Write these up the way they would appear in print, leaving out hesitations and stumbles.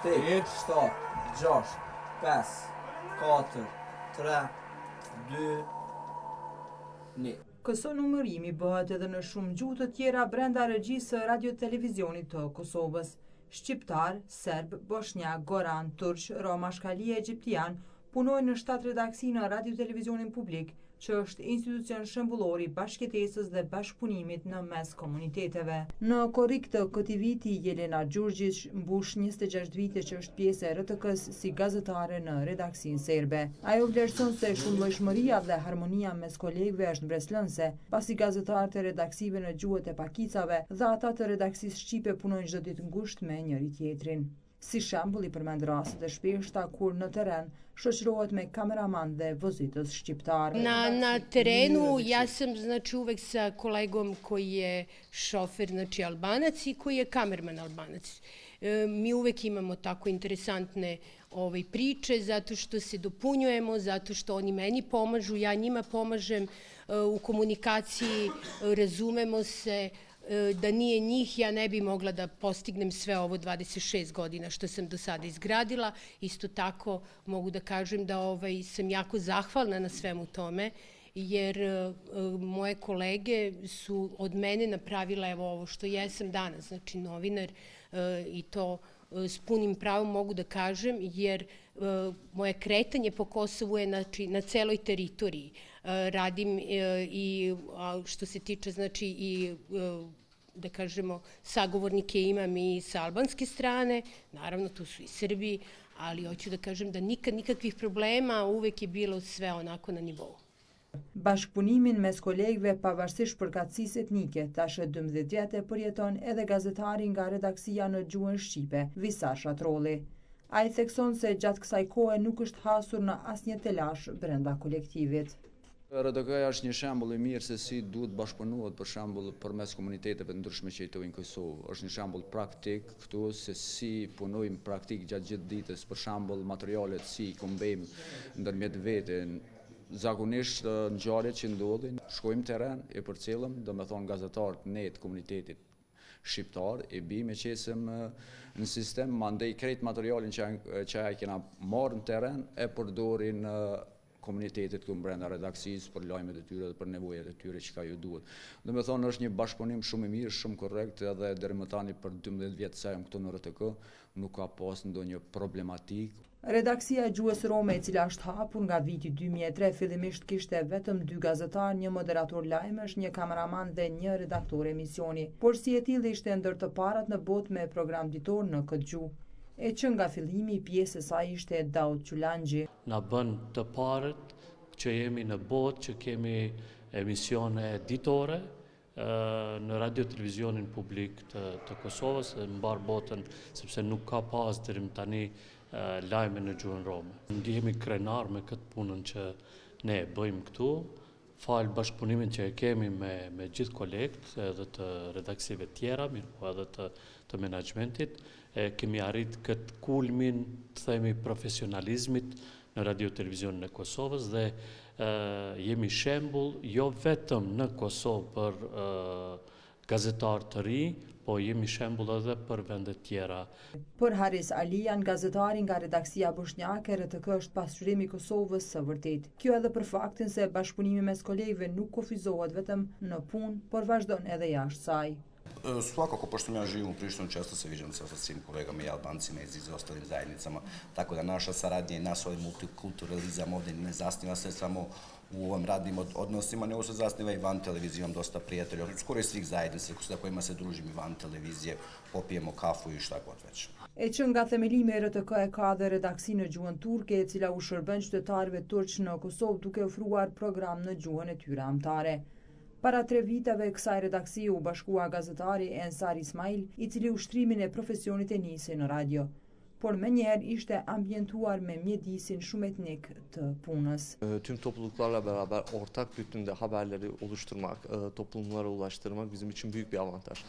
8, 7, 6, 5, 4, 3, 2, 1. Këso numërimi bëhet edhe në shumë gjuhë të tjera brenda regjisë së radio-televizionit të Kosovës. Shqiptar, serb, bosnjak, goran, turq, rom, ashkali e egjiptian punojnë në 7 redaksi në radio-televizionin publik, që është institucion shembullor i bashkëtesës dhe bashkëpunimit në mes komuniteteve. Në korrik të këtij viti, Jelena Gjurgjić mbush 26 vite që është pjesë e RTK-s si gazetare në redaksinë serbe. Ajo vlerëson se shumëllojshmëria dhe harmonia mes kolegëve është mbreslënse, pasi gazetarët e redaksive në gjuhët e pakicave dhe ata të redaksisë shqipe punojnë çdo ditë ngushtë me njëri tjetrin. Si shembull i përmend rastet e shpeshta kur në terren shoqërohet me kameraman dhe vozitës shqiptar. Na terenu ja sam znači uvek sa kolegom koji je šofer, znači Albanac i koji je kamerman Albanac. Mi uvek imamo tako interesantne priče zato što se dopunjujemo, zato što oni meni pomažu, ja njima pomažem u komunikaciji, razumemo se. Da nije njih, ja ne bi mogla da postignem sve ovo 26 godina što sam do sada izgradila. Isto tako mogu da kažem da sam jako zahvalna na svemu tome, jer moje kolege su od mene napravile ovo što jesam danas, znači novinar, i to s punim pravom mogu da kažem, jer moje kretanje po Kosovu je na celoj teritoriji. Radim i što se tiče znači i da kažemo sagovornike imam i sa albanske strane, naravno tu su i Srbi, ali hoću da kažem da nikad nikakvih problema, uvek je bilo sve onako na nivou. Bashkëpunimin mes kolegëve pavarësisht përkatësisë etnike, tash 12 vjetë përjeton edhe gazetari nga redaksia në gjuhën shqipe, Visa Shatrolli. Ai thekson se gjatë kësaj kohe nuk është hasur në asnjë telash brenda kolektivit. RTK-ja është një shembull i mirë se si duhet bashkëpunohet për shembull përmes komuniteteve ndryshme që jetojnë në Kosovë. Është një shembull praktik këtu se si punojmë praktik gjatë gjithë ditës, për shembull materialet si kombejmë ndërmjet vete. Zakonisht ngjarjet që ndodhin, shkojmë terren, e përcjellëm, domethënë gazetarët ne të komunitetit shqiptar e bime qesëm në sistem, mandej krejt materialin që ai kena marrë në terren e përdorin komunitetit këtu brenda redaksisë për lajmet e tyre dhe për nevojat e tyre që ka ju duhet. Do me thonë është një bashkëpunim shumë i mirë, shumë korrekt, edhe deri më tani për 12 vjetë sa jam këtu në RTK nuk ka pas ndonjë problematik. Redaksia e gjuhës rome, e cila është hapur nga viti 2003, fillimisht kishte vetëm 2 gazetar, një moderator lajmesh, një kameraman dhe një redaktor emisioni, por si e tillë ishte ndër të parat në botë me program ditor në këtë gjuhë. E që nga fillimi pjesë e saj ishte Daud Qulanxhi. Na bën të parët që jemi në botë, që kemi emisione ditore në radio-televizionin publik të Kosovës, në mbar botën, sepse nuk ka pas deri më tani lajme në gjuhën rome. Ndihemi krenar me këtë punën që ne bëjmë këtu, falë bashkëpunimin që e kemi me gjithë kolegët edhe të redaksive tjera, mirë po edhe të menaxhmentit, kemi arrit këtë kulmin, të themi, profesionalizmit në radio-televizionin e Kosovës dhe jemi shembull jo vetëm në Kosovë për gazetar të ri, po jemi shembull edhe për vendet tjera. Për Haris Alian, gazetari nga redaksia bosnjake, RTK është pasqyrimi i Kosovës së vërtet. Kjo edhe për faktin se bashkëpunimi mes kolegëve nuk kufizohet vetëm në punë, por vazhdon edhe jashtë saj. Svakako, pošto ja živim u Prištini, često se viđam sa svim kolegama i Albancima i ostalim zajednicama, tako da naša saradnja i naš multikulturalizam ovdje ne zasniva se samo u ovim radnim odnosima, nego se zasniva i van televizije, imam dosta prijatelja, skoro i svih zajednica sa kojima se družim i van televizije, popijemo kafu i šta god već. E që nga themelimi e RTK e ka dhe redaksi në gjuhën turke, e cila u shërben qytetarëve turq në Kosovë duke ofruar program në gjuhën e tyre anëtare. Para 3 viteve kësaj redaksie u bashkua gazetari Ensar Ismail, i cili ushtrimin e profesionit e nisi në radio, por menjëherë ishte ambientuar me mjedisin shumë etnik të punës. Tüm topluluklarla beraber ortak bütünde haberleri oluşturmak, toplumlara ulaştırmak bizim için büyük bir avantaj.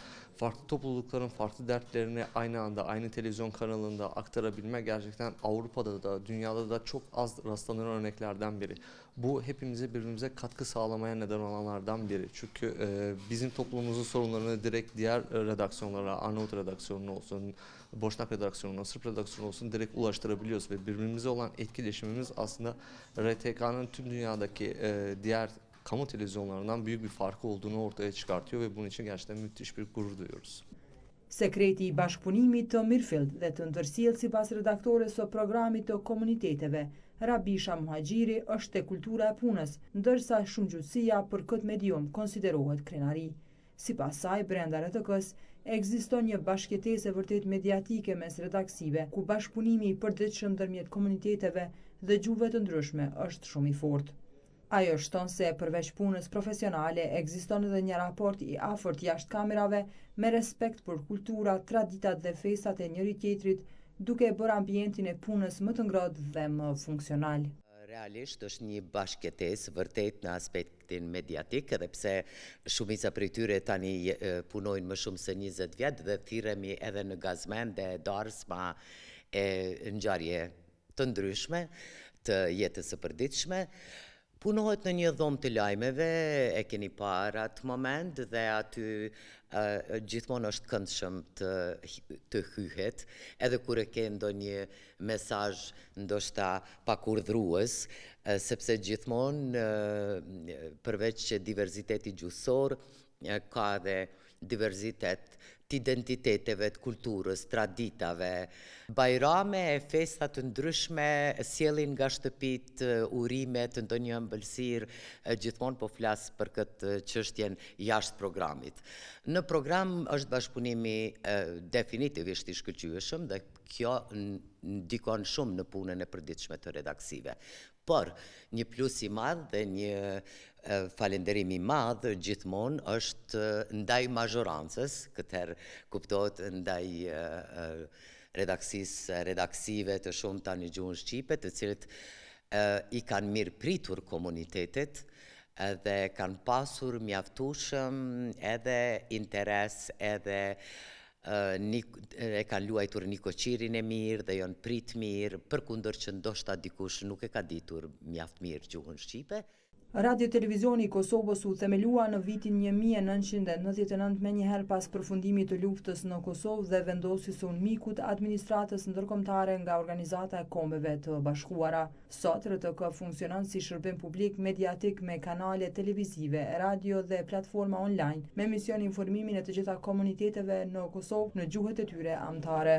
farklı toplulukların farklı dertlerini aynı anda aynı televizyon kanalında aktarabilme gerçekten Avrupa'da da dünyada da çok az rastlanan örneklerden biri. Bu hepimize birbirimize katkı sağlamaya neden olanlardan biri. Çünkü bizim toplumumuzun sorunlarını direkt diğer redaksiyonlara, Arnavut redaksiyonu olsun, Boşnak redaksiyonuna, Sırp redaksiyonu olsun direkt ulaştırabiliyoruz ve birbirimize olan etkileşimimiz aslında RTK'nın tüm dünyadaki diğer kamu televizyonlarından büyük bir farkı olduğunu ortaya çıkartıyor ve bunun için gerçekten müthiş bir gurur duyuyoruz. Sekreti I bashkëpunimit të Mirfield dhe të ndërsjellë sipas redaktores së programit të komuniteteve, Rabisha Muhaxhiri është te kultura e punës, ndërsa shumëgjutësia për këtë medium konsiderohet krenari. Sipas saj, brenda RTK-s ekziston një bashkëjetesë vërtet mediatike mes redaksive, ku bashkëpunimi I përditshëm ndërmjet komuniteteve dhe gjuhëve të ndryshme është shumë I fortë. Ajo shton se përveç punës profesionale, ekziston edhe një raport I afërt jashtë kamerave me respekt për kultura, traditat dhe festat e njëri tjetrit, duke e bërë ambientin e punës më të ngrohtë dhe më funksional. Realisht është një bashkëjetesë vërtet në aspektin mediatik, edhe pse shumica prej tyre tani punojnë më shumë se 20 vjet dhe thirremi edhe në gazmende, darsma e ngjarje të ndryshme të jetës së përditshme. Punohet në një dhomë të lajmeve, e keni parë atë moment dhe aty gjithmonë është këndshëm të hyhet, edhe kur e ke ndonjë mesazh ndoshta pakurdhrues, sepse gjithmonë përveç diverziteti gjuhësor, ka edhe diverzitet të identiteteve, të kulturës, traditave. Bajrame e festa të ndryshme sjellin nga shtëpit urime të ndonjë ëmbëlsirë, gjithmonë po flas për këtë çështjen jashtë programit. Në program është bashkëpunimi definitivisht I shkëlqyeshëm dhe kjo ndikon shumë në punën e përditshme të redaksive. Por një plus I madh dhe një falenderim I madh gjithmonë është ndaj mazhorancës, këtëherë kuptohet ndaj redaksive të shumta në gjuhën shqipe, të cilët I kanë mirë pritur komunitetet dhe kanë pasur mjaftueshëm edhe interes edhe e kanë luajtur një koqirin e mirë dhe janë prit mirë, përkundër që ndoshta dikush nuk e ka ditur mjaft mirë gjuhën shqipe. Radio Televizioni I Kosovës u themelua në vitin 1999 me njëherë pas përfundimit të luftës në Kosovë dhe vendosjes së ulmikut administratës ndërkombëtare nga Organizata e Kombeve të Bashkuara. Sot RTK funksionon si shërbim publik mediatik me kanale televizive, radio dhe platforma online me mision informimin e të gjitha komuniteteve në Kosovë në gjuhët e tyre anëtare.